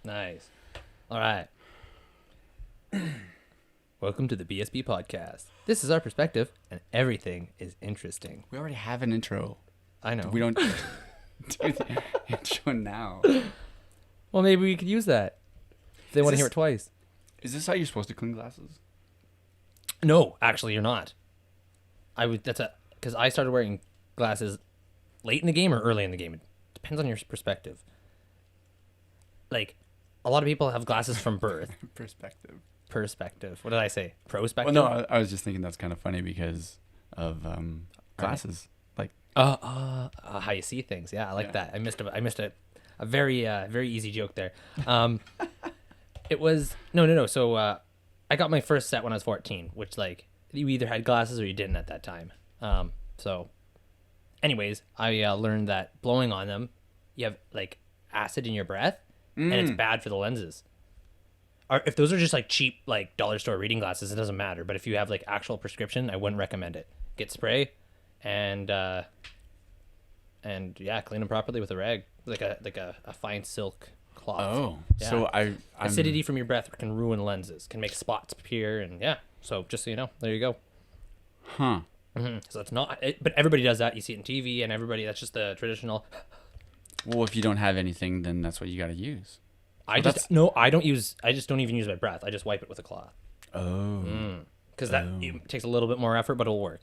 Nice. All right. Welcome to the BSP podcast. This is our perspective, and everything is interesting. We already have an intro. I know. We don't do the intro now. Well, maybe we could use that. If they want to hear it twice. Is this how you're supposed to clean glasses? No, actually, you're not. Because I started wearing glasses late in the game or early in the game. It depends on your perspective. Like, a lot of people have glasses from birth. Perspective. What did I say? Prospective? Well, no, I was just thinking that's kind of funny because of glasses. Like, how you see things. Yeah, I like that. I missed a very very easy joke there. It was no. So I got my first set when I was 14, which like you either had glasses or you didn't at that time. So, anyways, I learned that blowing on them, you have like acid in your breath, and it's bad for the lenses. Or if those are just like cheap like dollar store reading glasses, it doesn't matter. But if you have like actual prescription, I wouldn't recommend it. Get spray, and yeah, clean them properly with a rag, like a fine silk cloth. oh, Yeah. so I'm Acidity from your breath can ruin lenses, can make spots appear, and yeah. So just so you know, there you go. Huh. So it's not, but everybody does that. You see it in TV, and everybody. That's just the traditional. Well, if you don't have anything, then that's what you got to use. I just don't even use my breath. I just wipe it with a cloth. Oh. Because it takes a little bit more effort, but it'll work.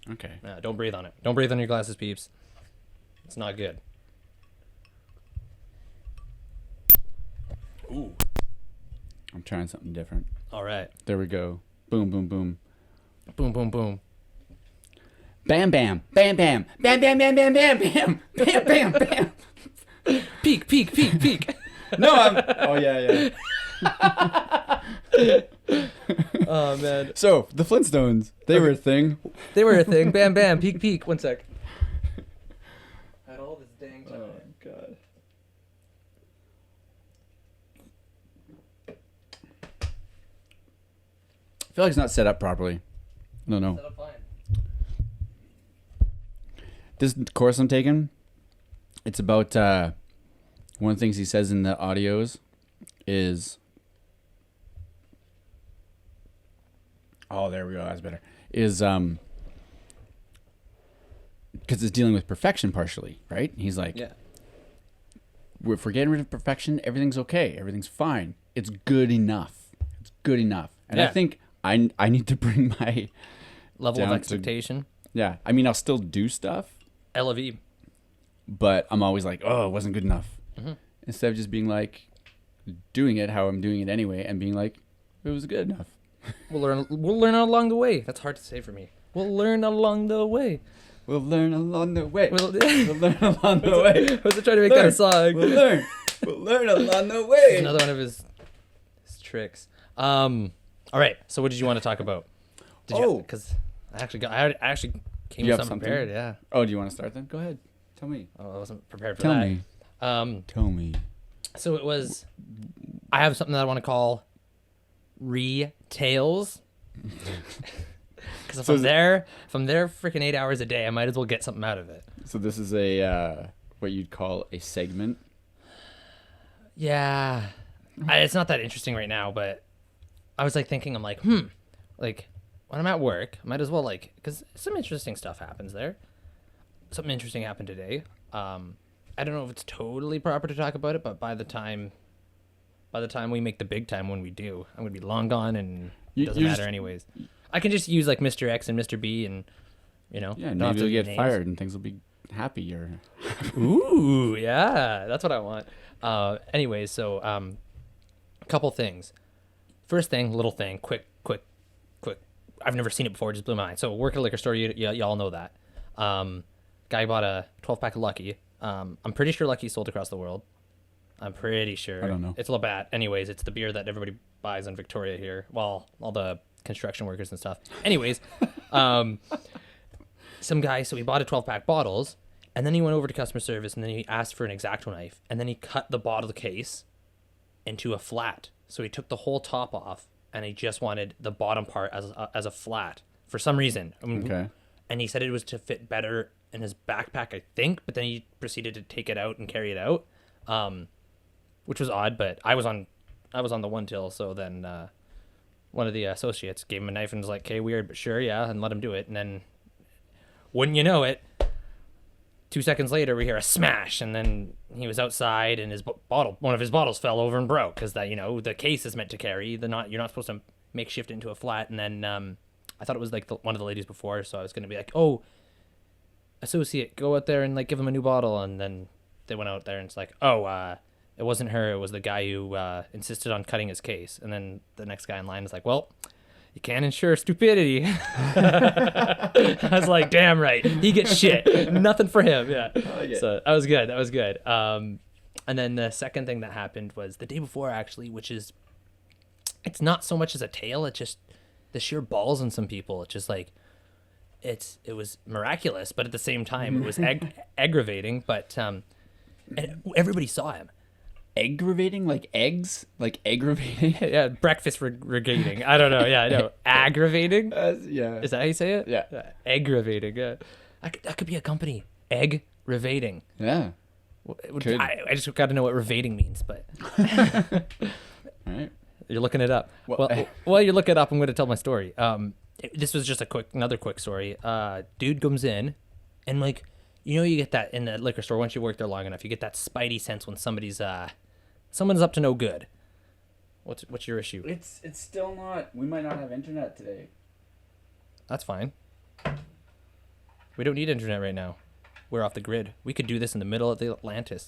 Okay. Don't breathe on it. Don't breathe on your glasses, peeps. It's not good. Ooh. I'm trying something different. All right. There we go. Boom, boom, boom. Boom, boom, boom. Bam, bam. Bam, bam. Bam, bam, bam, bam, bam, bam. Bam, bam, bam. Peek, peek, peek, peek. No, oh, yeah. Oh, man. So, the Flintstones, they were a thing. They were a thing. Bam, bam, peek, peek. 1 sec. Had all this dang time. Oh, God. I feel like it's not set up properly. No. Set up fine. This course I'm taking, it's about one of the things he says in the audios is, oh, there we go, that's better, is because it's dealing with perfection partially, right? He's like, Yeah. if we're getting rid of perfection, everything's okay, everything's fine, it's good enough, and Yeah. I think I need to bring my Level of down to- expectation. yeah, I mean, I'll still do stuff, LV. but I'm always like, oh, it wasn't good enough. Mm-hmm. Instead of just being like, doing it how I'm doing it anyway, and being like, it was good enough. We'll learn along the way. That's hard to say for me. We'll learn along the way. We'll learn along the way. We'll learn along the way. I was trying to make that a song. We'll learn along the way. Another one of his tricks. All right. So what did you want to talk about? Because I actually came You with have something prepared. Yeah. Oh, do you want to start then? Go ahead. Tell me. Oh, I wasn't prepared for Tell that. me. Tell me. So it was. I have something that I want to call re-tales. Because if I'm there freaking 8 hours a day, I might as well get something out of it. So this is a what you'd call a segment. Yeah, it's not that interesting right now, but I was like thinking, I'm like, like when I'm at work, I might as well like, because some interesting stuff happens there. Something interesting happened today. I don't know if it's totally proper to talk about it, but by the time we make the big time, when we do, I'm gonna be long gone, and it doesn't matter anyways. I can just use like Mr. X and Mr. B, and Yeah, don't have maybe to you'll give get names. fired and things will be happier. Ooh, yeah, that's what I want. Anyways, so a couple things. First thing, little thing, quick. I've never seen it before, it just blew my mind. So work at a liquor store, y'all know that. Guy bought a 12-pack of Lucky. I'm pretty sure Lucky's sold across the world. I'm pretty sure. I don't know. It's Labatt. Anyways, it's the beer that everybody buys in Victoria here. Well, all the construction workers and stuff. Anyways, some guy, so he bought a 12-pack bottles, and then he went over to customer service, and then he asked for an X-Acto knife, and then he cut the bottle case into a flat. So he took the whole top off, and he just wanted the bottom part as a flat for some reason. I mean, Okay. And he said it was to fit better in his backpack, I think, but then he proceeded to take it out and carry it out. which was odd. But I was on the one till, so then one of the associates gave him a knife and was like, "Okay, weird, but sure, yeah," and let him do it. And then, wouldn't you know it, 2 seconds later we hear a smash, and then he was outside, and his one of his bottles fell over and broke because that the case is meant to carry. You're not supposed to makeshift it into a flat. And then I thought it was like one of the ladies before, so I was gonna be like, "Oh, associate, go out there and like give him a new bottle." And then they went out there, and it's like, "Oh, it wasn't her. It was the guy who insisted on cutting his case." And then the next guy in line is like, "Well, you can't insure stupidity." I was like, "Damn right. He gets shit. Nothing for him." Yeah. So that was good. That was good. And then the second thing that happened was the day before, actually, which is, it's not so much as a tale. It's just the sheer balls in some people. It's just like, it was miraculous, but at the same time, it was aggravating. But and everybody saw him. Aggravating, like eggs, like aggravating. Yeah, breakfast regating. I don't know. Yeah, I know. Aggravating. Yeah. Is that how you say it? Yeah. Aggravating. Yeah. That could be a company. Aggravating. Yeah. Could. I just got to know what revating means, but. All right. You're looking it up. Well, while you look it up, I'm going to tell my story. This was just another quick story. Dude comes in, and like, you get that in the liquor store. Once you work there long enough, you get that spidey sense when someone's up to no good. What's your issue? It's still not. We might not have internet today. That's fine. We don't need internet right now. We're off the grid. We could do this in the middle of the Atlantic.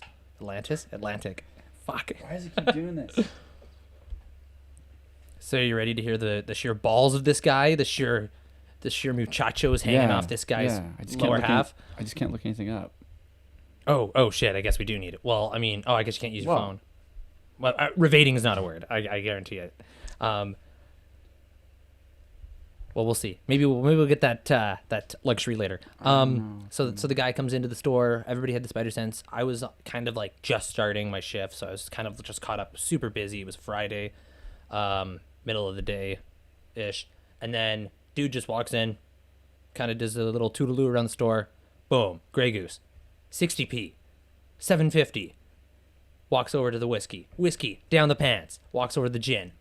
Fuck. Why does it keep doing this? So you ready to hear the sheer balls of this guy? The sheer muchachos hanging off this guy's lower half? I just can't look anything up. Oh shit, I guess we do need it. Well, I mean, I guess you can't use your phone. Well, revating is not a word. I guarantee it. Well, we'll see. Maybe we'll get that luxury later. So the guy comes into the store. Everybody had the spider sense. I was kind of like just starting my shift, so I was kind of just caught up, super busy. It was Friday, middle of the day ish, and then dude just walks in, kind of does a little toodaloo around the store. Boom, Grey Goose, 60p, 750. Walks over to the whiskey down the pants. Walks over to the gin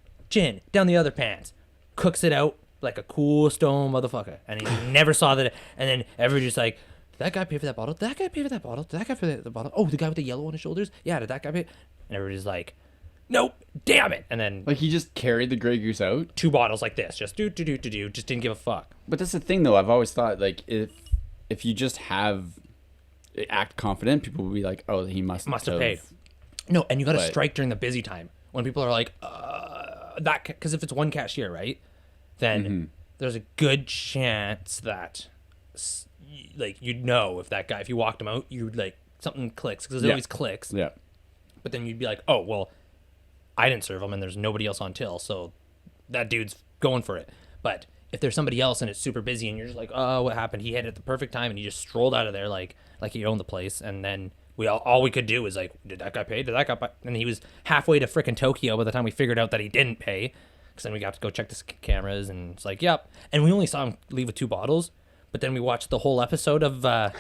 down the other pants. Cooks it out like a cool stone motherfucker. And he never saw that. And then everybody's like, did that guy pay for that bottle? Did that guy pay for that bottle? Did that guy pay for the bottle? Oh, the guy with the yellow on his shoulders? Yeah, did that guy pay? And everybody's like, nope, damn it. And then like he just carried the Grey Goose out? 2 bottles like this. Just just didn't give a fuck. But that's the thing though. I've always thought like if you just act confident, people will be like, oh, he must have paid. No, and you got to strike during the busy time when people are like, that, because if it's one cashier, right, then there's a good chance that, like, if that guy, if you walked him out, you'd like something clicks, because it always clicks. Yeah. But then you'd be like, oh, well, I didn't serve him, and there's nobody else on till, so that dude's going for it. But if there's somebody else and it's super busy, and you're just like, oh, what happened? He hit it at the perfect time, and he just strolled out of there like he owned the place, and then all we could do was like, did that guy pay? Did that guy pay? And he was halfway to frickin' Tokyo by the time we figured out that he didn't pay. Because then we got to go check the cameras, and it's like, yep. And we only saw him leave with 2 bottles, but then we watched the whole episode of the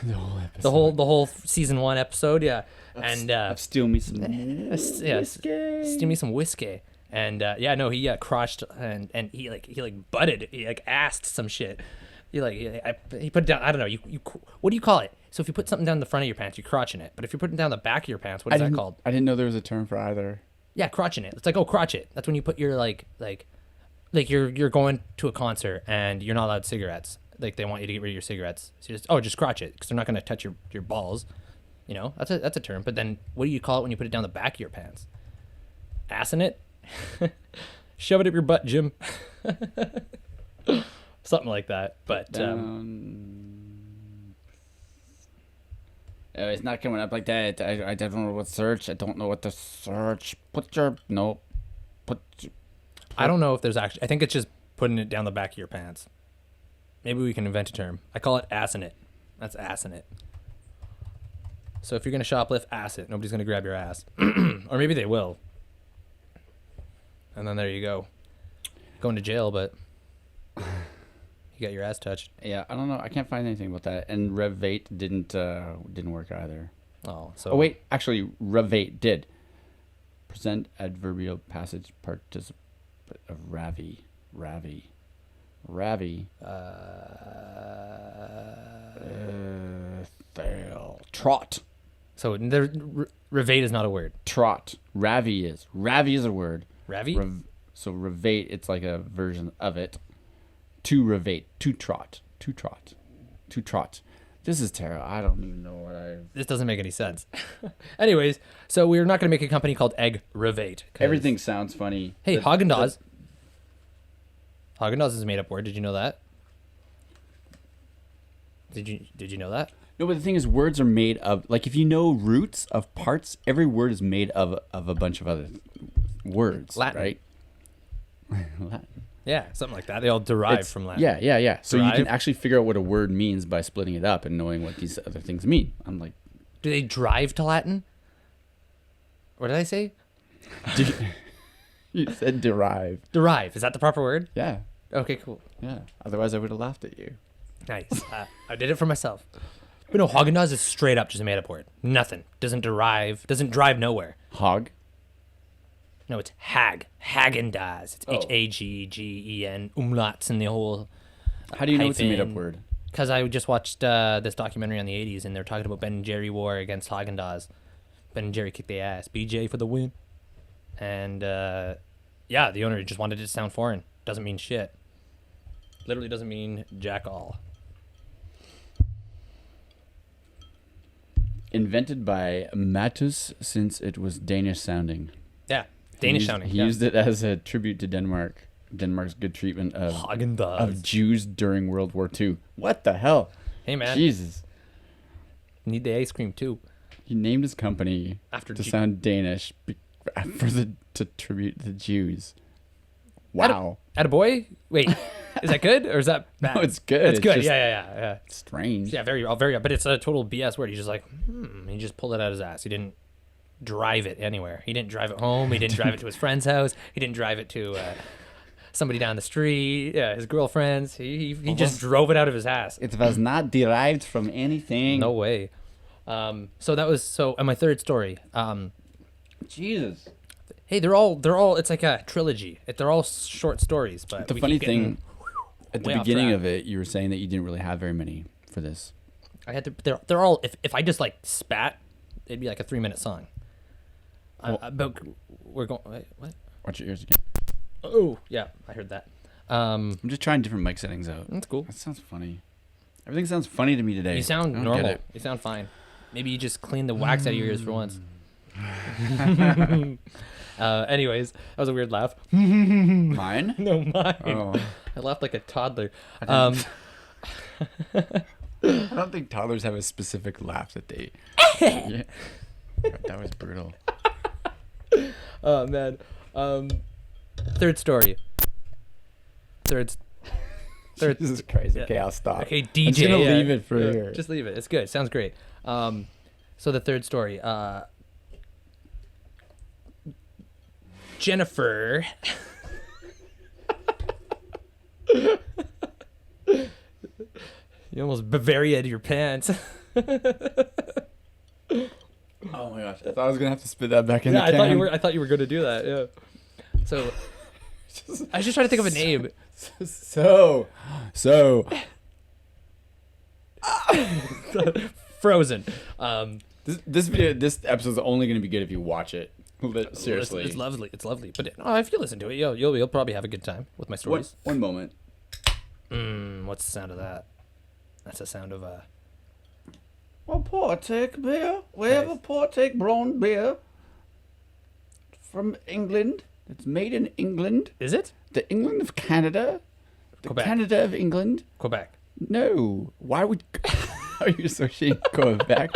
whole season 1 episode, yeah. And steal me some whiskey. Steal me some whiskey. And he crotched and he butted. He asked some shit. He put it down. I don't know. You what do you call it? So if you put something down the front of your pants, you're crotching it. But if you're putting it down the back of your pants, what is that called? I didn't know there was a term for either. Yeah, crotching it. It's like, oh, crotch it. That's when you put your like you're going to a concert and you're not allowed cigarettes. Like they want you to get rid of your cigarettes. So you just crotch it because they're not going to touch your balls. That's a term. But then what do you call it when you put it down the back of your pants? Assing it. Shove it up your butt, Jim. Something like that. But it's not coming up like that. I don't know what search. I don't know what to search. I don't know if there's actually. I think it's just putting it down the back of your pants. Maybe we can invent a term. I call it assing it. That's assing it. So if you're gonna shoplift, ass it. Nobody's gonna grab your ass, or maybe they will. And then there you go, going to jail, but you got your ass touched. Yeah, I don't know. I can't find anything about that. And Revate didn't work either. Oh, so wait, actually, Revate did. Present adverbial passage participant of ravi. Fail. Trot. So there, ravate is not a word. Trot. Ravi is a word. Ravi? So ravate, it's like a version of it. To ravate. To trot. This is terrible. I don't even know what This doesn't make any sense. Anyways, so we're not going to make a company called Egg Ravate. Everything sounds funny. Hey, Haagen-Dazs. Haagen-Dazs is a made-up word. Did you know that? Did you know that? No, but the thing is, words are made of, like, if you know roots of parts, every word is made of a bunch of other words, Latin. right? Latin. Yeah, something like that. They all derive from Latin. Yeah. So you Derive? can actually figure out what a word means by splitting it up and knowing what these other things mean. I'm like, Do they drive to Latin? What did I say? you said derive. Derive. Is that the proper word? Yeah. Okay, cool. Yeah. Otherwise, I would have laughed at you. Nice. I did it for myself. But no, Haagen-Dazs is straight up just a made-up word. Nothing. Doesn't drive nowhere. Hog. No, it's Hag. Haagen-Dazs. It's Haggen, umlauts and the whole... How do you know it's a made-up word? Because I just watched this documentary on the 80s, and they're talking about Ben and Jerry war against Haagen-Dazs. Ben and Jerry kicked the ass. BJ for the win. And, yeah, the owner just wanted it to sound foreign. Doesn't mean shit. Literally doesn't mean jack all. Invented by Matus since it was Danish sounding. Yeah, Danish sounding. He used it as a tribute to Denmark. Denmark's good treatment of Haagen-Dazs. Jews during World War II. What the hell? Hey, man. Jesus. Need the ice cream, too. He named his company After to sound Danish to tribute the Jews. Wow. Attaboy? Wait, is that good or is that bad? No, it's good. It's good. just Yeah. strange. Yeah, very, but it's a total BS word. He's just like, He just pulled it out of his ass. He didn't drive it anywhere. He didn't drive it home. He didn't drive it to his friend's house. He didn't drive it to somebody down the street. Yeah, his girlfriend's. He just drove it out of his ass. It was not derived from anything. No way. So that was and my third story. Jesus. Hey, they're all. It's like a trilogy. They're all short stories. But The we funny keep getting thing, at the way off beginning track. of it, you were saying that you didn't really have very many for this. I had to. They're all. If I just like spat, it'd be like a 3-minute song. But we're going. Wait, what? Watch your ears again. Oh yeah, I heard that. I'm just trying different mic settings out. That's cool. That sounds funny. Everything sounds funny to me today. You sound I don't normal. get it. You sound fine. Maybe you just clean the wax out of your ears for once. Anyways, that was a weird laugh. Mine? No, mine. Oh. I laughed like a toddler. I don't think toddlers have a specific laugh that they. Yeah. God, that was brutal. Oh man. Third story. Third. Jesus Christ. Yeah. Okay, I'll stop. Okay, DJ. I'm just gonna leave it for here. Just leave it. It's good. Sounds great. So the third story. Jennifer. You almost Bavaria'd your pants. Oh my gosh! I thought I was gonna have to spit that back in the Yeah, can. I thought you were going to do that. Yeah. So I was just trying to think of a name. So. Frozen. This episode is only gonna be good if you watch it. Seriously, it's lovely. It's lovely. But if you listen to it, you'll probably have a good time with my stories. One moment. What's the sound of that? That's the sound of a. Well, partake beer. We have a partake brown beer from England. It's made in England. Is it? The England of Canada. The Quebec. Canada of England. Quebec. No. Why would... How are you associating Quebec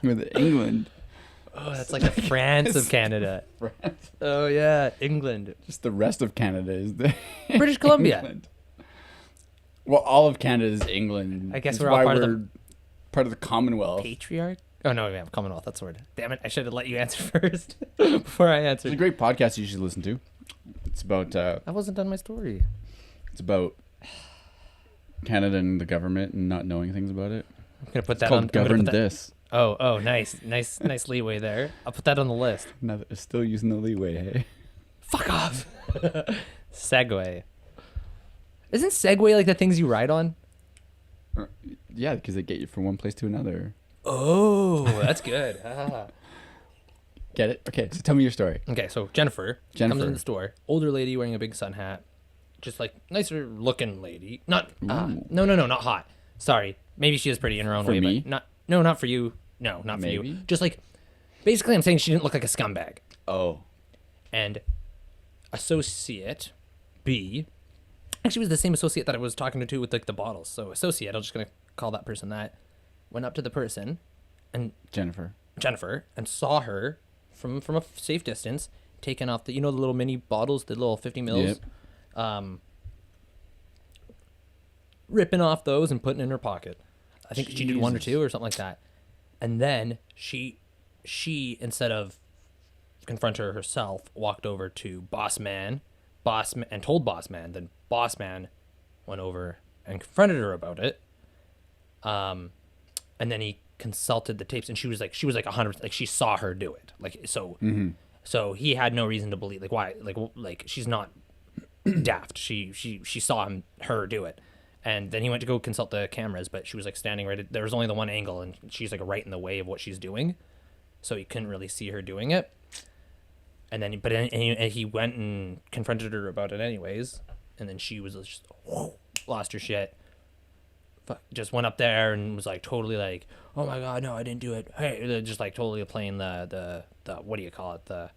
with England? Oh, that's like the France of Canada. France. Oh yeah, England. Just the rest of Canada is the British Columbia. England. Well, all of Canada is England. I guess That's we're all why part of we're part of the Commonwealth. Patriarch? Oh no, yeah, Commonwealth. That's the word. Damn it! I should have let you answer first before I It's a answered. great podcast you should listen to. It's about I wasn't done my story. it's about Canada and the government and not knowing things about it. I'm gonna put that It's called on. I'm gonna Govern put that- This. Oh, nice leeway there. I'll put that on the list. Still using the leeway, hey? Fuck off. Segway. Isn't Segway like the things you ride on? Yeah, because they get you from one place to another. Oh, that's good. Get it? Okay, so tell me your story. Okay, so Jennifer comes in the store. Older lady wearing a big sun hat. Just like nicer looking lady. Not no, not hot. Sorry. Maybe she is pretty in her own For way, me? but not for you. No, not for you. Maybe? Just like basically I'm saying she didn't look like a scumbag. Oh. And associate B actually was the same associate that I was talking to with like the bottles. So associate, I'm just gonna call that person that. Went up to the person and Jennifer and saw her from a safe distance taking off the the little mini bottles, the little 50 mils. Yep. Ripping off those and putting in her pocket. I think she did one or two or something like that. And then she instead of confront her herself, walked over to boss man and told boss man. Then boss man went over and confronted her about it. And then he consulted the tapes, and she was like 100%, like she saw her do it. Like so, so he had no reason to believe why she's not daft. She saw her do it. And then he went to go consult the cameras, but she was like standing there was only the one angle, and she's like right in the way of what she's doing, so he couldn't really see her doing it. And then he went and confronted her about it anyways, and then she was just lost her shit. Just went up there and was like totally like, oh my god, no, I didn't do it. Hey, just like totally playing the what do you call it, the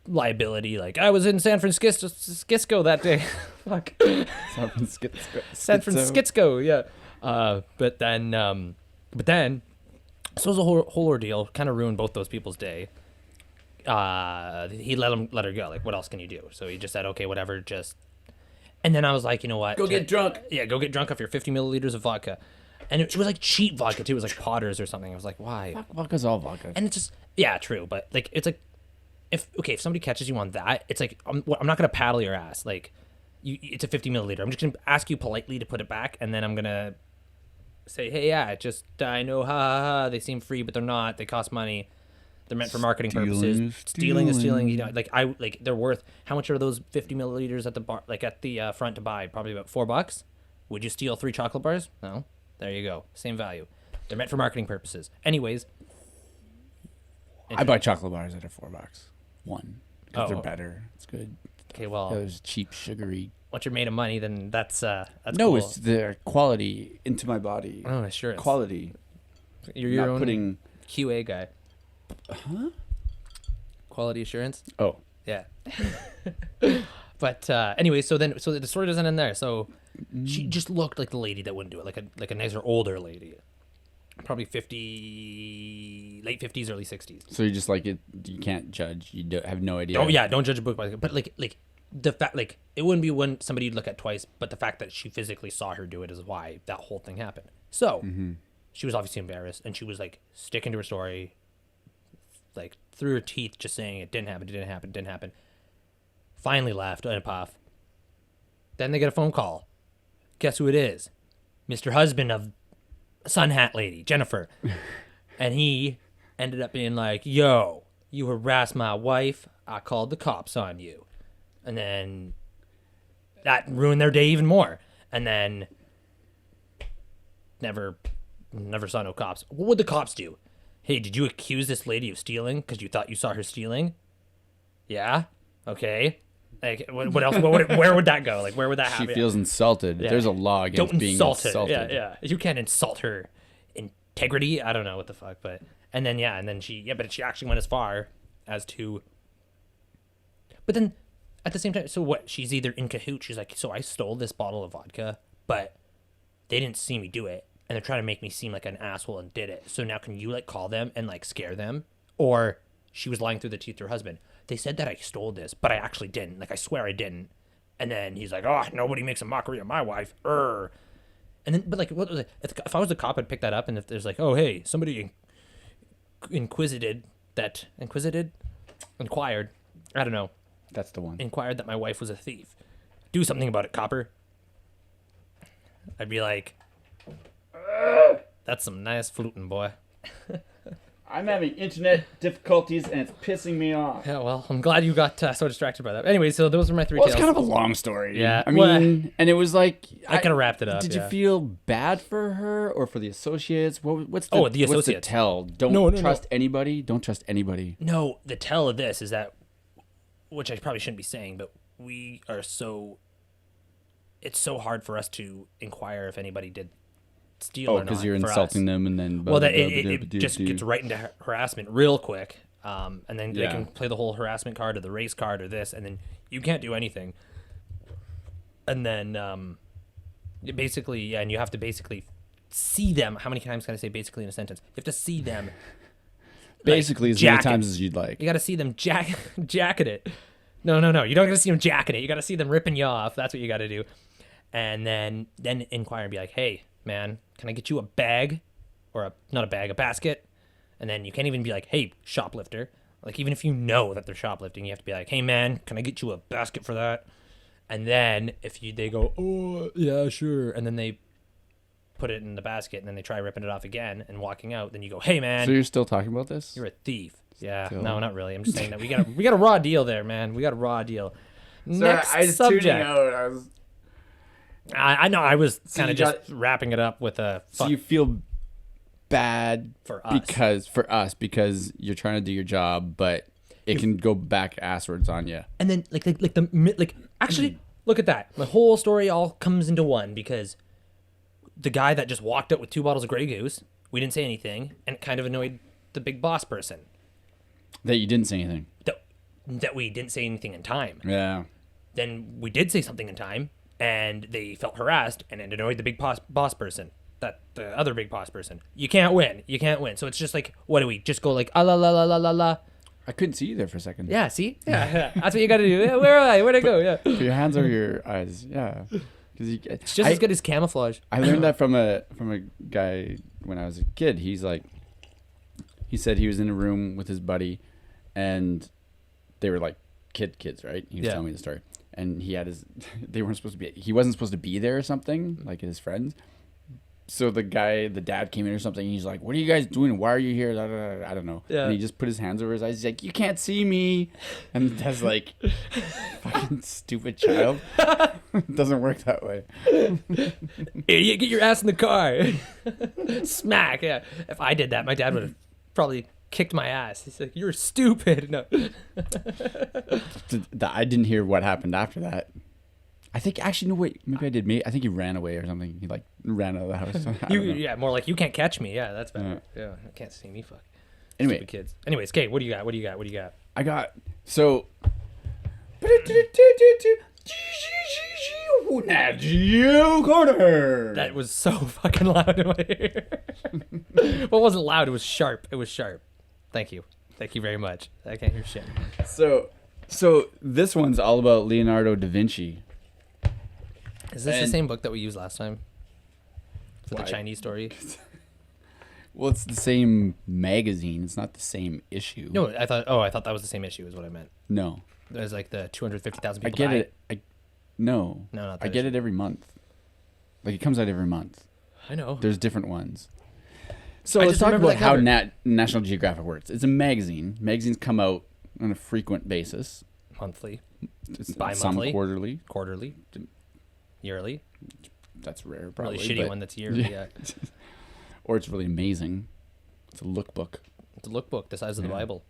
liability. Like, I was in San Francisco that day. Fuck. San Francisco, yeah. But then so it was a whole ordeal. Kind of ruined both those people's day. He let her go. Like, what else can you do? So he just said, okay, whatever, just. And then I was like, you know what? Go get drunk. Yeah, go get drunk off your 50 milliliters of vodka. And it was like cheap vodka too. It was like Potter's or something. I was like, why? Vodka's all vodka. And it's just, yeah, true. But like, it's like, if somebody catches you on that, it's like, I'm not going to paddle your ass. Like, it's a 50 milliliter. I'm just going to ask you politely to put it back. And then I'm going to say, hey, yeah, I know, they seem free, but they're not. They cost money. They're meant for marketing purposes. Stealing is stealing. You know, they're worth. How much are those 50 milliliters at the bar, like at the front to buy? Probably about $4. Would you steal 3 chocolate bars? No. There you go. Same value. They're meant for marketing purposes. Anyways, I buy chocolate bars that are $4. One, because they're better. It's good. Okay, well, those cheap, sugary. Once you're made of money, then that's no, cool. It's the quality into my body. Oh, sure. Quality. You're your not own putting QA guy. Huh? Quality assurance. Oh, yeah. But anyway, so the story doesn't end there. So she just looked like the lady that wouldn't do it, like a nicer older lady, probably late 50s, early 60s. So you just like it. You can't judge. You have no idea. Oh yeah, don't judge a book by it. But like the fact, like it wouldn't be one somebody you'd look at twice. But the fact that she physically saw her do it is why that whole thing happened. So she was obviously embarrassed, and she was like sticking to her story. Like through her teeth, just saying it didn't happen. Finally left in a puff. Then they get a phone call. Guess who it is? Mr. Husband of Sun Hat Lady, Jennifer. And he ended up being like, yo, you harassed my wife. I called the cops on you. And then that ruined their day even more. And then never saw no cops. What would the cops do? Hey, did you accuse this lady of stealing because you thought you saw her stealing? Yeah? Okay. Like, what else? Where would that go? Like, where would that happen? She feels insulted. Yeah. There's a law against being insulted. Yeah. You can't insult her integrity. I don't know what the fuck, but... And then she actually went as far as to... But then, at the same time, so what? She's either in cahoots. She's like, so I stole this bottle of vodka, but they didn't see me do it. And they're trying to make me seem like an asshole and did it. So now can you like call them and like scare them? Or she was lying through the teeth to her husband. They said that I stole this, but I actually didn't. Like I swear I didn't. And then he's like, oh, nobody makes a mockery of my wife. And then, but like, what was it? If I was the cop, I'd pick that up. And if there's like, oh, hey, somebody inquired. I don't know. That's the one. Inquired that my wife was a thief. Do something about it, copper. I'd be like... That's some nice fluting, boy. I'm having internet difficulties and it's pissing me off. Yeah, well, I'm glad you got so distracted by that. Anyway, so those were my three Well, tales. it's kind of a long story. Yeah. I mean, and it was like... I kind of wrapped it up. Did you feel bad for her or for the associates? What's the, the associates. What's the tell? Don't trust anybody. Don't trust anybody. No, the tell of this is that, which I probably shouldn't be saying, but we are it's so hard for us to inquire if anybody did steal or not. Because you're insulting them and then... Well, it just gets right into harassment real quick. And then they can play the whole harassment card or the race card or this, and then you can't do anything. And then basically, and you have to basically see them. How many times can I say basically in a sentence? You have to see them. Basically, as many times as you'd like. You got to see them jacket it. No. You don't got to see them jacking it. You got to see them ripping you off. That's what you got to do. And then inquire and be like, hey, man, can I get you a bag? Or not a bag, a basket? And then you can't even be like, hey, shoplifter. Like, even if you know that they're shoplifting, you have to be like, hey, man, can I get you a basket for that? And then if they go, oh, yeah, sure. And then they put it in the basket and then they try ripping it off again and walking out. Then you go, hey, man. So you're still talking about this? You're a thief. Yeah. Still. No, not really. I'm just saying that we got a raw deal there, man. We got a raw deal. Next I was subject. tuning out. I know. I was kind of just wrapping it up with a. So you feel bad for us because you're trying to do your job, but it can go back asswards on you. And then actually look at that. My whole story all comes into one because the guy that just walked out with 2 bottles of Grey Goose, we didn't say anything, and it kind of annoyed the big boss person. That you didn't say anything. That we didn't say anything in time. Yeah. Then we did say something in time, and they felt harassed, and it annoyed the big boss person. The other big boss person. You can't win. So it's just like, what do we just go like, la la la la la la? I couldn't see you there for a second. Yeah, see? Yeah. That's what you got to do. Yeah, where am I? Where'd I go? Yeah. Put your hands over your eyes. Yeah. It's just as good as camouflage. I learned that from a guy when I was a kid. He said he was in a room with his buddy, and they were like kids, right? He was telling me the story, and he wasn't supposed to be there or something, like his friends. So the dad came in or something, and he's like, what are you guys doing? Why are you here? I don't know. Yeah. And he just put his hands over his eyes. He's like, you can't see me. And the dad's like, fucking stupid child. It doesn't work that way. Idiot, get your ass in the car. Smack, yeah. If I did that, my dad would have probably kicked my ass. He's like, you're stupid. No. I didn't hear what happened after that. I think actually no wait, maybe I did. I think he ran away or something. He like ran out of the house. More like you can't catch me. Yeah, that's better. Yeah, I can't see me. Fuck. Anyway, stupid kids. Anyways, Kate, what do you got? I got so. Nat Geo corner. That was so fucking loud in my ear. Well, it wasn't loud. It was sharp. Thank you very much. I can't hear shit. So this one's all about Leonardo da Vinci. Is this the same book that we used last time? For the Chinese story? Well, it's the same magazine. It's not the same issue. No, I thought that was the same issue is what I meant. No. There's like the 250,000 people I get died. it. No, not that I get issue. it every month. Like it comes out every month. I know. There's different ones. So let's talk about how National Geographic works. It's a magazine. Magazines come out on a frequent basis. Monthly. Bi-monthly. Some quarterly. Yearly. That's rare, probably. Really shitty one that's yearly, yeah. Or it's really amazing. It's a lookbook. It's a lookbook the size of the Bible.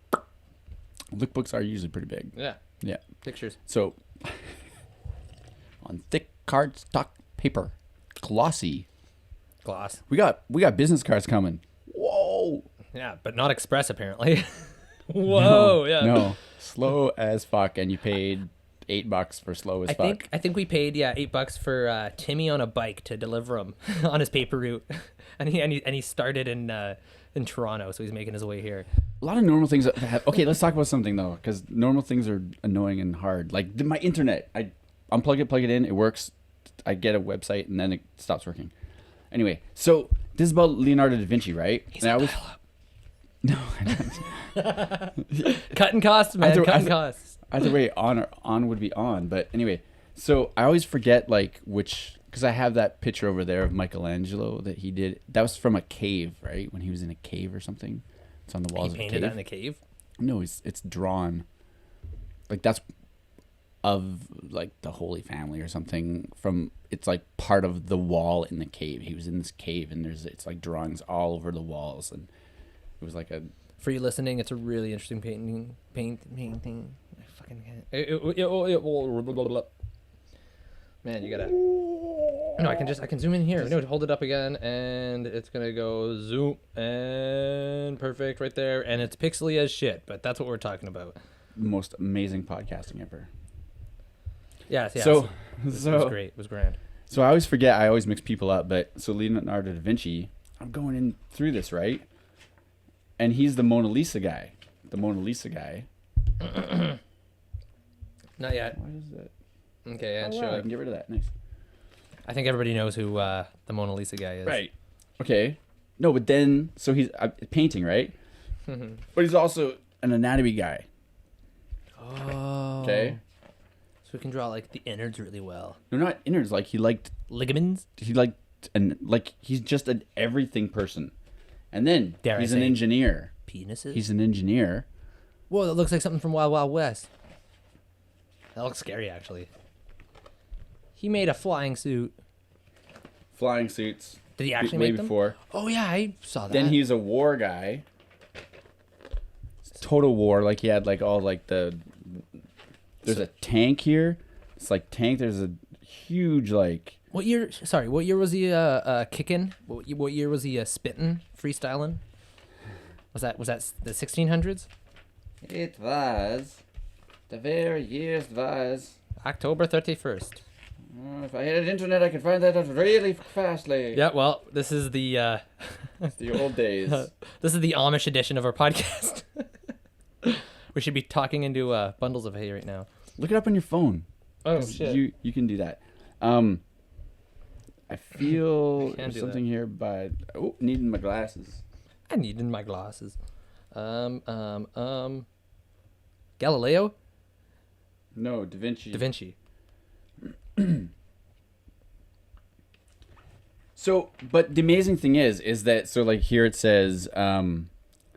Lookbooks are usually pretty big. Yeah. Yeah. Pictures. So, on thick cardstock paper, glossy. Gloss. We got business cards coming. Whoa. Yeah, but not express apparently. Whoa. Yeah. No. Slow as fuck, and you paid $8 for slow as fuck. I think we paid $8 for Timmy on a bike to deliver him on his paper route, and he started in Toronto, so he's making his way here. A lot of normal things. Okay, let's talk about something though, because normal things are annoying and hard. Like my internet, I unplug it, plug it in, it works. I get a website, and then it stops working. Anyway, so this is about Leonardo da Vinci, right? He's a dial-up. No, cutting costs, man. Cutting costs. Either way, on would be on. But anyway, so I always forget like which because I have that picture over there of Michelangelo that he did. That was from a cave, right? When he was in a cave or something. It's on the walls of a cave. He painted that in a cave? No, it's drawn. Like that's of like the Holy Family or something. It's like part of the wall in the cave. He was in this cave, and it's like drawings all over the walls, and it was like a. For you listening, it's a really interesting painting. I fucking can't. Man, you gotta. No, I can zoom in here. No, hold it up again, and it's gonna go zoom and perfect right there, and it's pixely as shit. But that's what we're talking about. The most amazing podcasting ever. Yeah. So it was great. It was grand. So I always forget. I always mix people up. But so Leonardo da Vinci, I'm going in through this, right? And he's the Mona Lisa guy. Not yet. What is it? Okay, and wow, show I it. can get rid of that. Nice. I think everybody knows who the Mona Lisa guy is. Right. Okay. No, but then so he's painting, right? But he's also an anatomy guy. Oh. Okay. So we can draw like the innards really well. No, not innards. Like he liked ligaments. He's just an everything person. And then he's an say engineer. Penises. He's an engineer. Whoa, that looks like something from Wild Wild West. That looks scary, actually. He made a flying suit. Flying suits. Did he actually way make them? Before. Oh yeah, I saw that. Then he's a war guy. Total war. Like he had like all like the. There's a tank here. It's like tank. There's a huge like. What year? Sorry, what year was he kicking? What year was he spitting, freestyling? Was that the 1600s? It was. The very years was. October 31st. If I had an internet, I could find that out really fastly. Yeah, well, this is the the old days. This is the Amish edition of our podcast. We should be talking into bundles of hay right now. Look it up on your phone. Oh shit! You can do that. I feel there's something here, but needing my glasses. I needed my glasses. Galileo? No, Da Vinci. Da Vinci. So, but the amazing thing is that, so like here it says,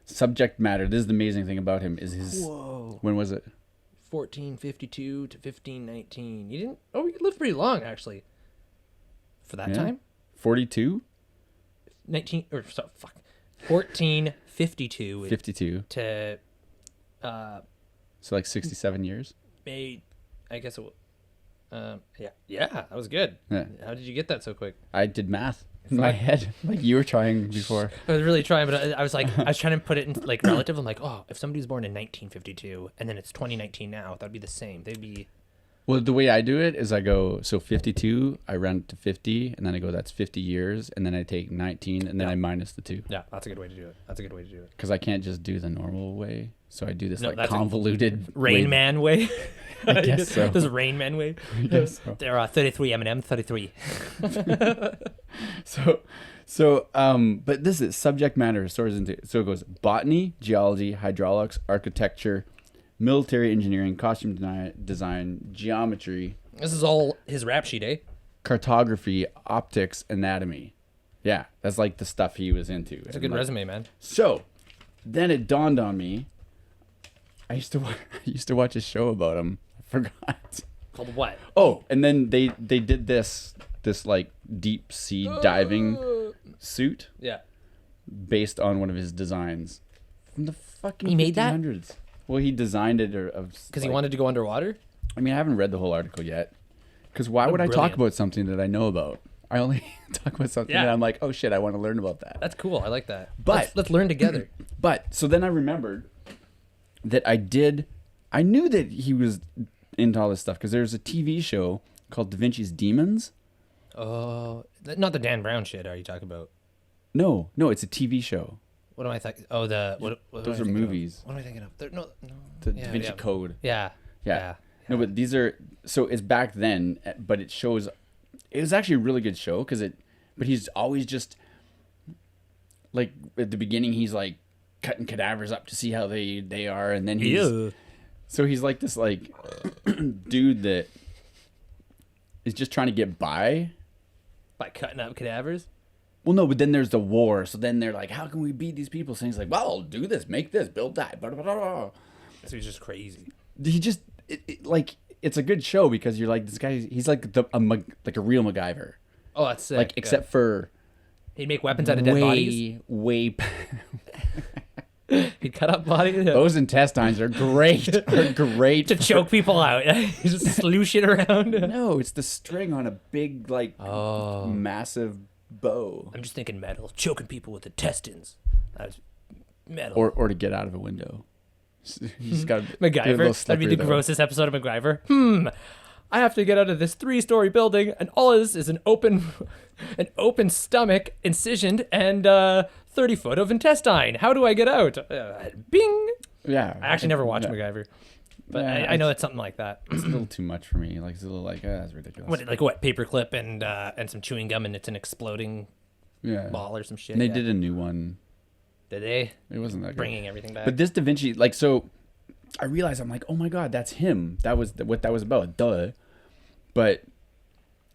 subject matter. This is the amazing thing about him is his. Whoa. When was it? 1452 to 1519. You lived pretty long, actually. For that time? 42? 1452. 52. To, so like 67 years? I guess it was. Yeah, that was good. Yeah. How did you get that so quick? I did math in my head, like you were trying before. I was really trying, but I was trying to put it in like relative. I'm like, oh, if somebody was born in 1952 and then it's 2019 now, that'd be the same. They'd be. Well, the way I do it is I go, so 52, I round to 50, and then I go, that's 50 years, and then I take 19, and then I minus the 2. Yeah, that's a good way to do it. Because I can't just do the normal way, so I do this that's convoluted Rain Man way. I guess so. This is Rain Man way. I guess so. There are 33 M&M, 33. But this is subject matter. So it goes botany, geology, hydraulics, architecture, military engineering, costume design, geometry. This is all his rap sheet, eh? Cartography, optics, anatomy. Yeah, that's like the stuff he was into. It's a good resume, man. So, then it dawned on me. I used to watch a show about him. I forgot. Called what? Oh, and then they did this like deep sea diving suit. Yeah. Based on one of his designs from the fucking. He made that? 1500s. Well, he designed it because he wanted to go underwater. I mean, I haven't read the whole article yet. Because why would I talk about something that I know about? I only talk about something that I'm like, oh shit, I want to learn about that. That's cool. I like that. But let's learn together. But so then I remembered that I knew that he was into all this stuff because there's a TV show called Da Vinci's Demons. Oh, not the Dan Brown shit. Are you talking about? No, it's a TV show. What am I thinking? Oh, those are movies. What am I thinking of? No. The Da Vinci Code. Yeah. No, but these are, so it's back then, but it shows, it was actually a really good show but he's always just, like, at the beginning, he's like cutting cadavers up to see how they are, and then so he's like this, like, dude that is just trying to get by, By cutting up cadavers? Well, no, but then there's the war. So then they're like, how can we beat these people? So he's like, well, do this, make this, build that. Blah, blah, blah, blah. So he's just crazy. He just, like, it's a good show because you're like, this guy, he's like like a real MacGyver. Oh, that's sick. Like, except for... He'd make weapons out of dead bodies? He'd cut up bodies? Those intestines are great. To choke people out. Just slew shit around. No, it's the string on a big, like, massive bow. I'm just thinking metal. Choking people with intestines. That's metal. Or to get out of a window. You just got MacGyver. That'd be the grossest episode of MacGyver. I have to get out of this 3-story building, and all of this is an open stomach, incisioned, and 30 foot of intestine. How do I get out? Bing. Yeah. I actually never watched MacGyver, but Yeah, I know it's something like that. It's a little too much for me. Like, it's a little like, that's ridiculous. What, paperclip and some chewing gum, and it's an exploding ball or some shit. And they did a new one. Did they? It wasn't that good. Bringing everything back. But this Da Vinci, like, so I realized, I'm like, oh my God, that's him. That was what that was about. Duh. But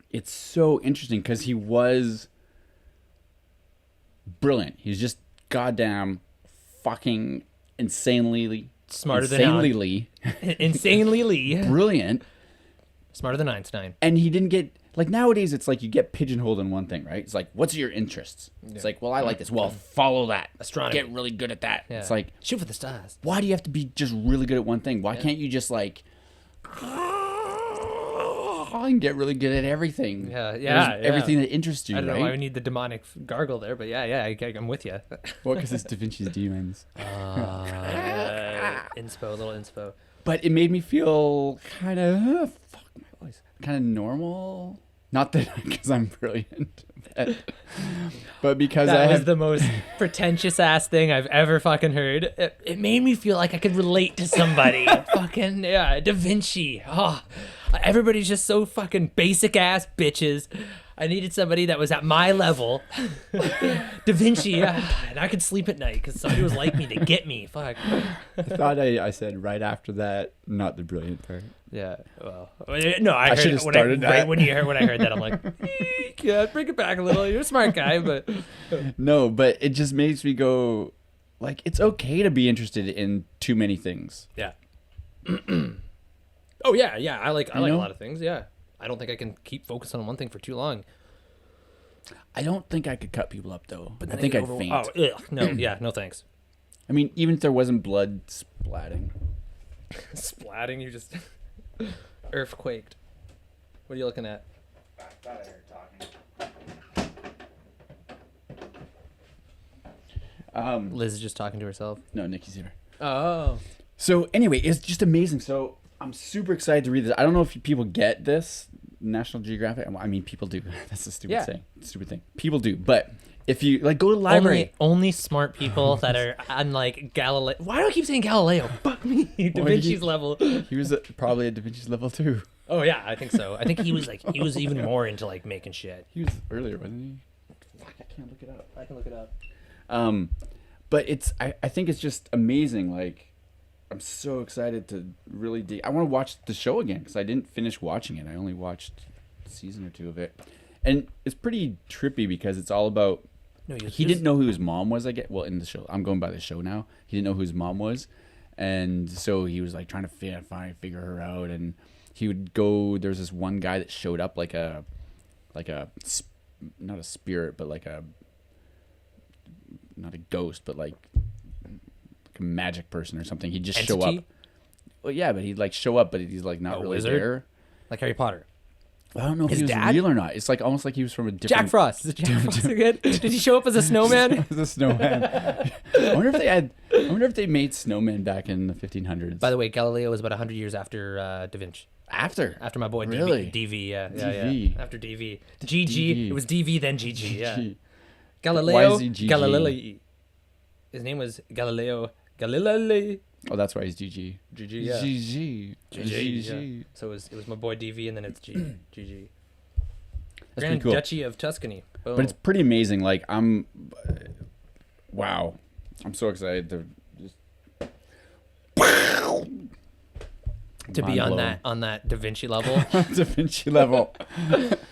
it's so interesting because he was brilliant. He's just goddamn fucking insanely smarter than insanely brilliant. Smarter than Einstein. And he didn't get, like, nowadays it's like you get pigeonholed in one thing, right? It's like, what's your interests? It's like, well, I like this. Well, follow that. Astronomy. Get really good at that. Yeah. It's like, shoot for the stars. why do you have to be just really good at one thing? Why can't you just, like, and get really good at everything? Yeah. Everything that interests you, I don't right? know why we need the demonic gargle there, but I'm with you. Well, because it's Da Vinci's demons. Inspo, a little inspo. But it made me feel kind of, fuck my voice, kind of normal. Not that because I'm brilliant, but because that was the most pretentious ass thing I've ever fucking heard. It made me feel like I could relate to somebody. Fucking Da Vinci. Oh, everybody's just so fucking basic ass bitches. I needed somebody that was at my level. Da Vinci, and I could sleep at night because somebody was like me to get me. Fuck. I thought I said right after that, not the brilliant part. Yeah. Well, no, I should have started that. Right when I heard that, I'm like, yeah, bring it back a little. You're a smart guy, but no, but it just makes me go, like, it's okay to be interested in too many things. Yeah. Oh yeah. I like a lot of things. Yeah. I don't think I can keep focused on one thing for too long. I don't think I could cut people up though. But I think I'd faint. Oh, ugh, no, yeah, no thanks. I mean, even if there wasn't blood splatting. Splatting, you just earthquaked. What are you looking at? I thought I heard talking. Liz is just talking to herself. No, Nikki's here. Oh. So anyway, it's just amazing. So I'm super excited to read this. I don't know if people get this, National Geographic. I mean, people do. That's a stupid thing. People do. But if you, like, go to the library. Only smart people that are on, like, Galileo. Why do I keep saying Galileo? Fuck me. Da Vinci's level. He was probably at Da Vinci's level too. Oh, yeah, I think so. I think he was even more into, like, making shit. He was earlier, wasn't he? Fuck, I can't look it up. I can look it up. But I think it's just amazing. Like, I'm so excited to really I want to watch the show again because I didn't finish watching it. I only watched a season or two of it, and it's pretty trippy because it's all about. No, he didn't know who his mom was. In the show, I'm going by the show now. He didn't know who his mom was, and so he was like trying to figure her out. And he would go. There's this one guy that showed up like a not a spirit, but like a not a ghost, but like a magic person or something. He'd just show up. Well, yeah, but he'd like show up, but he's like not really wizard? There. Like Harry Potter. I don't know if he was real or not. It's like almost like he was from a different. Jack Frost. Is it Jack Frost again? Did he show up as a snowman? As a snowman. I wonder if they made snowmen back in the 1500s. By the way, Galileo was about 100 years after Da Vinci. After my boy really? DV, yeah. DV. Yeah. After DV. GG. It was DV then GG. Yeah. Galileo. Why is he GG? Galilei. His name was Galileo Galilei. Oh, that's why he's GG. GG, yeah. GG. GG. Yeah. So it was my boy DV, and then it's GG. That's Grand cool. Duchy of Tuscany. Boom. But it's pretty amazing. Like, wow. I'm so excited to just. to be on that Da Vinci level. Da Vinci level.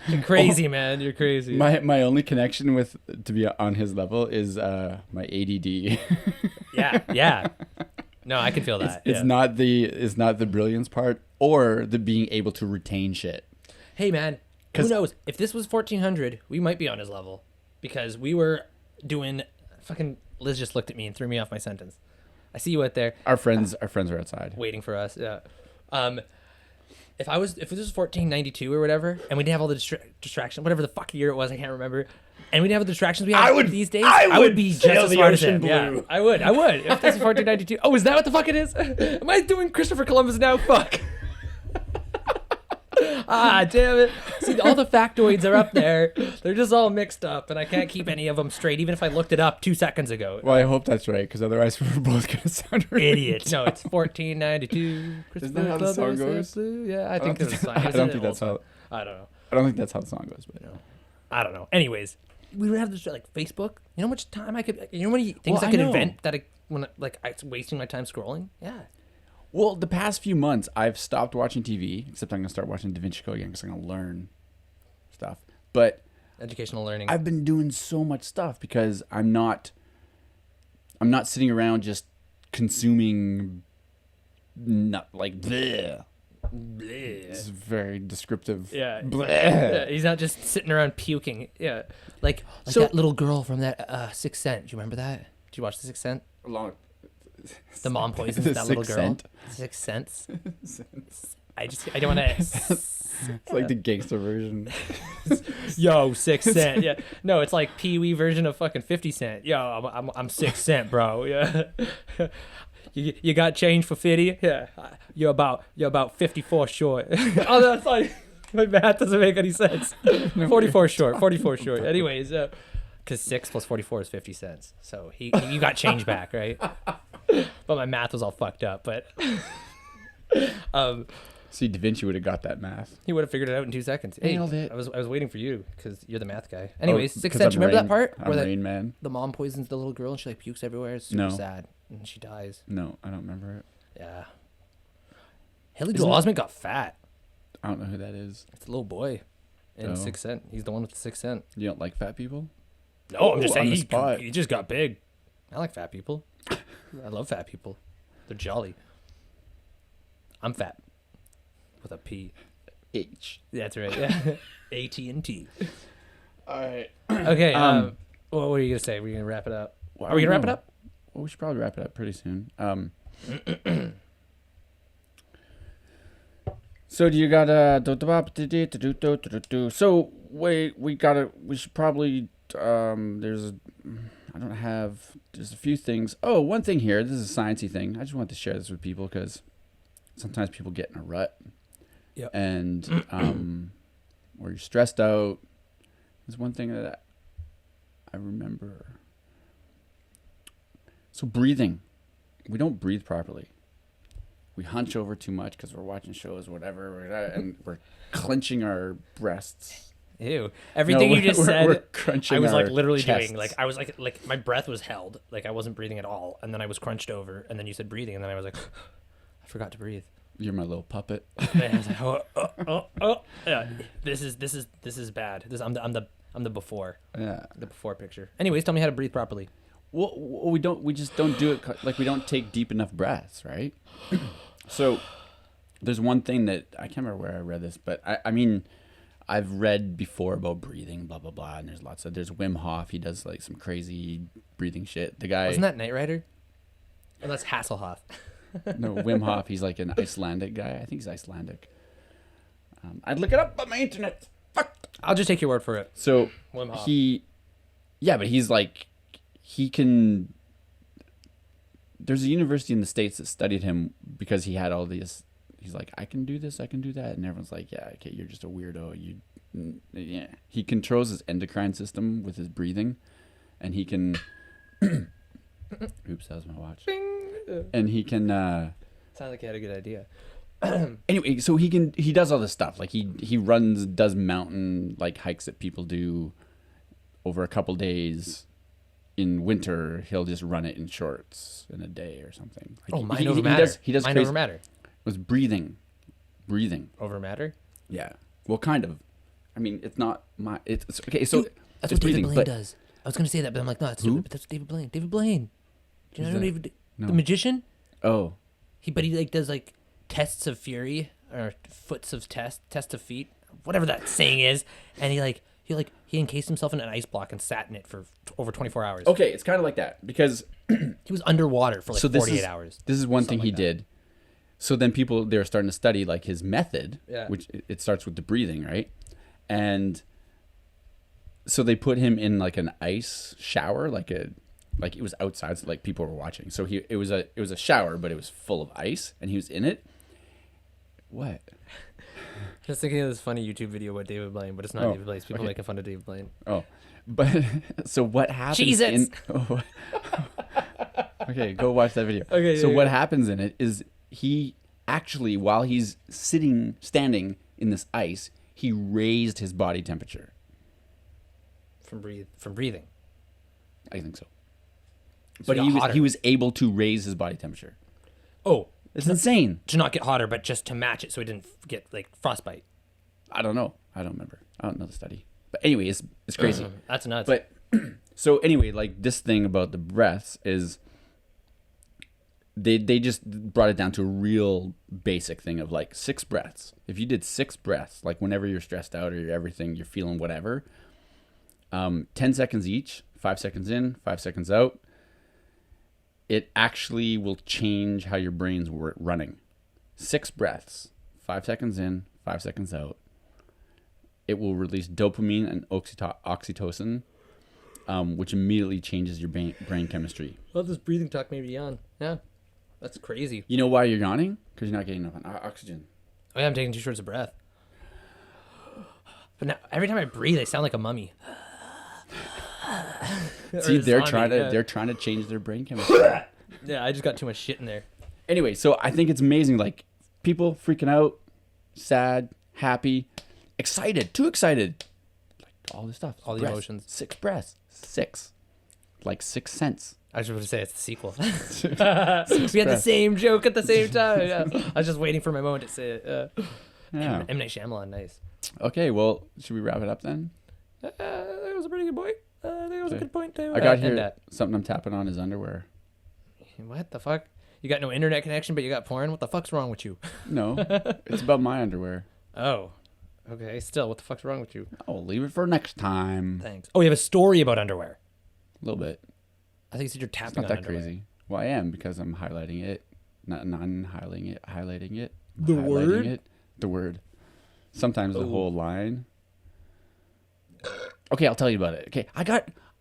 You're crazy, man. You're crazy. My only connection with to be on his level is my ADD. Yeah. No, I can feel that. It's not the brilliance part or the being able to retain shit. Hey, man, who knows? If this was 1400, we might be on his level because we were doing fucking. Liz just looked at me and threw me off my sentence. I see you out there. Our friends are outside waiting for us. Yeah. If this was 1492 or whatever, and we didn't have all the distraction, whatever the fuck year it was, I can't remember, and we didn't have the distractions we have these days, I would be just as smart as him. Yeah, I would. If this is 1492. Oh, is that what the fuck it is? Am I doing Christopher Columbus now? Fuck. Damn it. See, all the factoids are up there. They're just all mixed up, and I can't keep any of them straight, even if I looked it up 2 seconds ago. Well, I hope that's right, because otherwise we're both going to sound idiots. No, it's 1492. Isn't that how the song goes? Yeah, I think that's I don't think that's how... I don't know. I don't think that's how the song goes, but... No. I don't know. Anyways, we would have this, like, Facebook. You know how much time I could... You know how many things I could invent that it's wasting my time scrolling? Yeah. Well, the past few months, I've stopped watching TV, except I'm going to start watching Da Vinci Code again because I'm going to learn stuff. But educational learning. I've been doing so much stuff because I'm not sitting around just consuming bleh. Bleh. It's very descriptive. Yeah. Bleh. Yeah. He's not just sitting around puking. Yeah. Like that little girl from that Sixth Sense. Do you remember that? Did you watch The Sixth Sense? The mom poisons that little girl. Sixth Sense. I don't want to. It's like the gangster version. Yo, 6 cent. Yeah. No, it's like Pee Wee version of fucking 50 Cent. Yo, I'm 6 cent, bro. Yeah. You got change for 50? Yeah. You're about 54 short. Oh, that's like my math doesn't make any sense. 44 short. Anyways, because 6 plus 44 is 50 cents. So you got change back, right? But my math was all fucked up. But see, Da Vinci would have got that math. He would have figured it out in 2 seconds. Hey, nailed it. I was waiting for you because you're the math guy. Anyways, 6 Sense. Remember that part where Rain Man. The mom poisons the little girl and she like pukes everywhere. It's super sad, and she dies. No, I don't remember it. Yeah. Haley Joel Osment got fat. I don't know who that is. It's a little boy in 6 Cent. He's the one with the 6 Cent. You don't like fat people? No, I'm just saying he just got big. I like fat people. I love fat people. They're jolly. I'm fat. With a P. H. That's right. Yeah. AT&T. All right. Okay. What were you going to say? Were you going to wrap it up? Well, Are we going to wrap it up? Well, we should probably wrap it up pretty soon. So do you got so we should probably there's a few things. Oh, one thing here. This is a sciencey thing. I just wanted to share this with people because sometimes people get in a rut. Yep. And or you're stressed out. There's one thing that I remember. So breathing. We don't breathe properly. We hunch over too much because we're watching shows, whatever, and we're clenching our breasts. Ew. Everything you just said, we're crunching I was like our literally chests. doing. Like I was like my breath was held. Like I wasn't breathing at all. And then I was crunched over. And then you said breathing. And then I was like, I forgot to breathe. You're my little puppet. And I was like, oh. Yeah, this is bad. I'm the before. Yeah. The before picture. Anyways, tell me how to breathe properly. Well, we just don't do it. Like we don't take deep enough breaths, right? So there's one thing that I can't remember where I read this, but I mean, I've read before about breathing, blah, blah, blah. And there's Wim Hof. He does like some crazy breathing shit. The guy. Wasn't that Knight Rider? Oh, that's Hasselhoff. No, Wim Hof. He's like an Icelandic guy. I think he's Icelandic. I'd look it up on my internet. Fuck. I'll just take your word for it. So Wim Hof. but he's like, he can. There's a university in the States that studied him because he had all these. He's like, I can do this, I can do that, and everyone's like, yeah, okay, you're just a weirdo. Yeah. He controls his endocrine system with his breathing, and he can. Oops, that was my watch. Bing. And he can. Sounds like he had a good idea. Anyway, so he does all this stuff. Like he does mountain like hikes that people do over a couple days. In winter, he'll just run it in shorts in a day or something. Like mind over matter. He does mind crazy, over matter. With breathing. breathing over matter. Yeah. Well, kind of. I mean, it's not my. It's okay. So Dude, that's it's what David breathing, Blaine does. I was gonna say that, but I'm like, no, that's Who? stupid. But that's David Blaine. David Blaine. Do you know David? No. The magician? Oh. He like does like tests of fury or foots of test of feet, whatever that saying is, and he encased himself in an ice block and sat in it for over 24 hours. Okay, it's kind of like that because He was underwater for like so 48 hours. This is one thing Something he like did. So then they were starting to study like his method, Yeah. which it starts with the breathing, right? And so they put him in like an ice shower, like it was outside, so like people were watching. So it was a shower, but it was full of ice, and he was in it. What? Just thinking of this funny YouTube video about David Blaine, but it's not David Blaine. It's people making fun of David Blaine. Oh, but so what happens? Jesus. Okay, go watch that video. Okay. So what happens in it is he actually, while he's standing in this ice, he raised his body temperature. From breathing. I think so. So But he got hotter. he was able to raise his body temperature. Oh, It's insane. to not get hotter, but just to match it so he didn't get like frostbite. I don't know. I don't remember. I don't know the study. But anyway, it's crazy. That's nuts. But so anyway, like this thing about the breaths is they just brought it down to a real basic thing of like 6 breaths. If you did 6 breaths, like whenever you're stressed out or you're feeling whatever, 10 seconds each, 5 seconds in, 5 seconds out, it actually will change how your brain's running. 6 breaths, 5 seconds in, 5 seconds out. It will release dopamine and oxytocin, which immediately changes your brain chemistry. Well, this breathing talk made me yawn. Yeah, that's crazy. You know why you're yawning? Because you're not getting enough oxygen. Oh yeah, I'm taking 2 shorts of breath. But now every time I breathe, I sound like a mummy. See, Or a they're zombie, trying to change their brain chemistry. Yeah, I just got too much shit in there. Anyway, so I think it's amazing. Like people freaking out, sad, happy, excited, too excited, like all this stuff, All the emotions. 6 breaths, 6, like 6 cents. I was just going to say it's the sequel. We had the same joke at the same time. Yeah. I was just waiting for my moment to say it. Yeah. M. Night Shyamalan, nice. Okay, well, should we wrap it up then? That was a pretty good point. I think it was a good point to I got end here at. something I'm tapping on is underwear. What the fuck? You got no internet connection, but you got porn? What the fuck's wrong with you? No, it's about my underwear. Oh. Okay, still, what the fuck's wrong with you? I'll leave it for next time. Thanks. Oh, you have a story about underwear. A little bit. I think you said you're It's tapping not on that underwear. crazy. Well, I am because I'm highlighting it. Not highlighting it. Highlighting it. The highlighting word? It. The word. Sometimes the whole line. Okay, I'll tell you about it. Okay,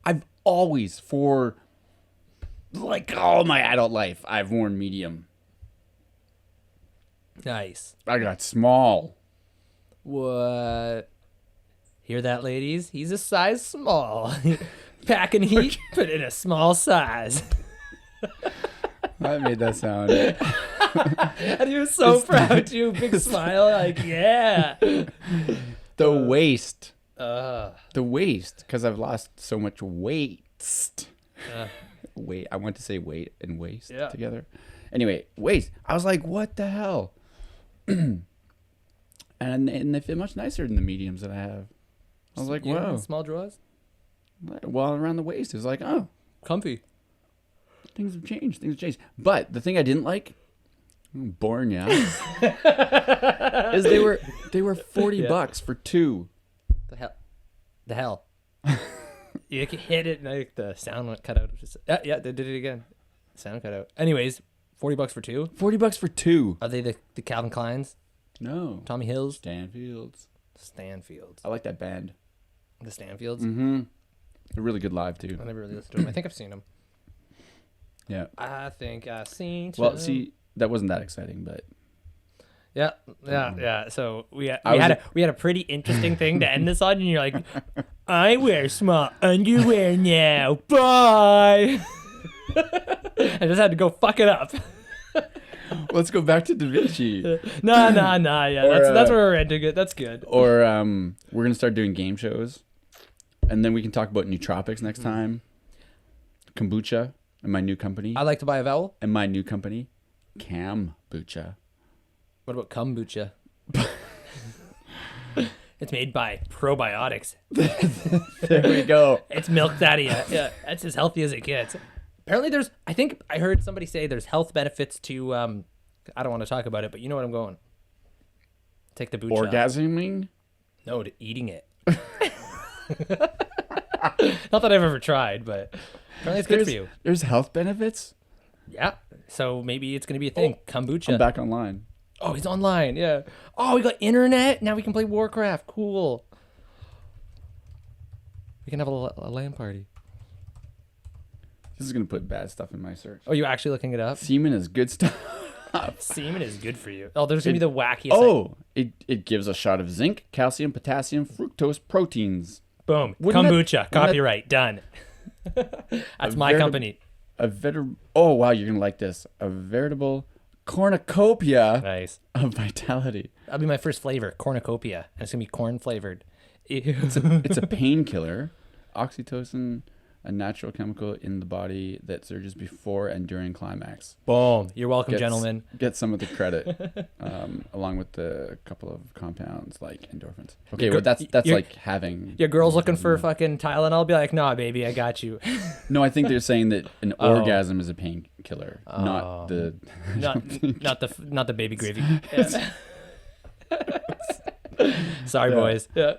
I've always, for like all my adult life, I've worn medium. Nice. I got small. What? Hear that, ladies? He's a size small. Packing heat, but in a small size. I made that sound. And he was so proud too. Big smile, like, yeah. The waist. Uh, The waist, because I've lost so much weight. uh, Wait, I want to say weight and waist Yeah. together. Anyway, waist. I was like, what the hell? and they fit much nicer than the mediums that I have. I was like, yeah, whoa. small drawers. Well, around the waist, it's like, oh, Comfy. things have changed. Things have changed. But the thing I didn't like, born yeah, is they were $40 for 2. The hell. You could hit it and like the sound went cut out. Just, yeah, they did it again. Sound cut out. Anyways, $40 for 2. $40 for 2. Are they the Calvin Kleins? No. Tommy Hills? Stanfields. Stanfields. I like that band. The Stanfields? Mm-hmm. They're really good live too. I never really listened to them. I think I've seen them. Yeah. I think I've seen Well, some. see, that wasn't that exciting, but Yeah. So we had I was- a pretty interesting thing to end this on, and you're like, I wear small underwear now. Bye. I just had to go fuck it up. let's go back to Da Vinci. No. Yeah, Or, that's where we're ending it. That's good. Or we're gonna start doing game shows, and then we can talk about nootropics next time. Kom-bucha and my new company. I like to buy a vowel. And my new company, Cam-Bucha. What about Cum-bucha? It's made by probiotics. There we go. It's milked out of you. Yeah, that's as healthy as it gets. Apparently, I think I heard somebody say there's health benefits to. I don't want to talk about it, but you know what I'm going. Take the Kombucha. Orgasming? No, to eating it. Not that I've ever tried, but apparently it's good for you. There's health benefits? Yeah. So maybe it's going to be a thing. Kom-bucha. I'm back online. Oh, he's online. Yeah. Oh, we got internet. Now we can play Warcraft. Cool. We can have a LAN party. This is going to put bad stuff in my search. Oh, you actually looking it up? Semen is good stuff. Semen is good for you. Oh, there's going to be the wackiest. Oh, it gives a shot of zinc, calcium, potassium, fructose, proteins. Boom. Kombucha. Copyright. Done. That's my company. Oh, wow. You're going to like this. A veritable cornucopia nice. Of vitality. That'll be my first flavor. Cornucopia. And it's going to be corn flavored. It's a painkiller. Oxytocin, a natural chemical in the body that surges before and during climax. Boom. You're welcome, gentlemen. Get some of the credit, along with a couple of compounds like endorphins. Okay, well that's like having... Your girl's looking for fucking Tylenol. I'll be like, nah, baby, I got you. No, I think they're saying that an orgasm is a painkiller, not the... not the baby gravy. Yeah. Sorry, boys. Yeah.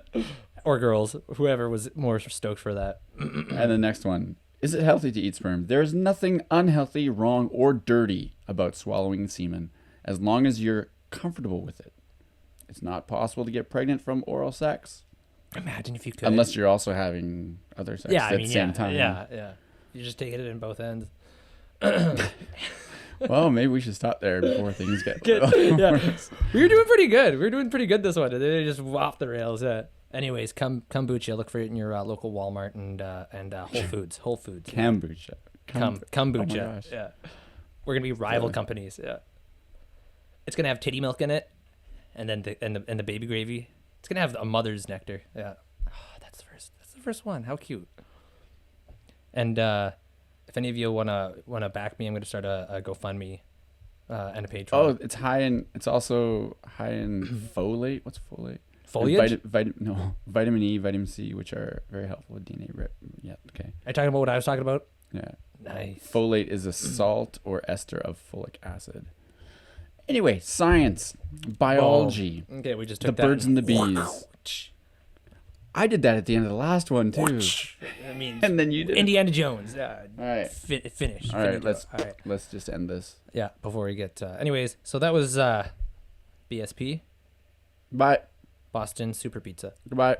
Or girls, whoever was more stoked for that. And the next one. Is it healthy to eat sperm? There is nothing unhealthy, wrong, or dirty about swallowing semen, as long as you're comfortable with it. It's not possible to get pregnant from oral sex. Imagine if you could. Unless you're also having other sex at the same time. Yeah. You're just taking it in both ends. Well, maybe we should stop there before things get worse. We were doing pretty good. This one. They just off the rails. Yeah. Anyways, Cam-Bucha. Look for it in your local Walmart and Whole Foods. Whole Foods. Cam-Bucha. Cam-Bucha. Oh my gosh. Yeah. We're gonna be rival companies. Yeah. It's gonna have titty milk in it, and then the baby gravy. It's gonna have a mother's nectar. Yeah. Oh, that's the first one. How cute. And if any of you wanna back me, I'm gonna start a GoFundMe and a Patreon. Oh, it's also high in folate. What's folate? Foliage? Vitamin E, vitamin C, which are very helpful with DNA. Yeah, okay. Are you talking about what I was talking about? Yeah. Nice. Folate is a salt or ester of folic acid. Anyway, science, biology. Oh. Okay, we just took the birds and the bees. I did that at the end of the last one too. I mean, and then you did Indiana Jones. All right. Finish. All right. Let's just end this. Yeah. Before we get. Anyways, so that was BSP. Bye. Boston Super Pizza. Goodbye.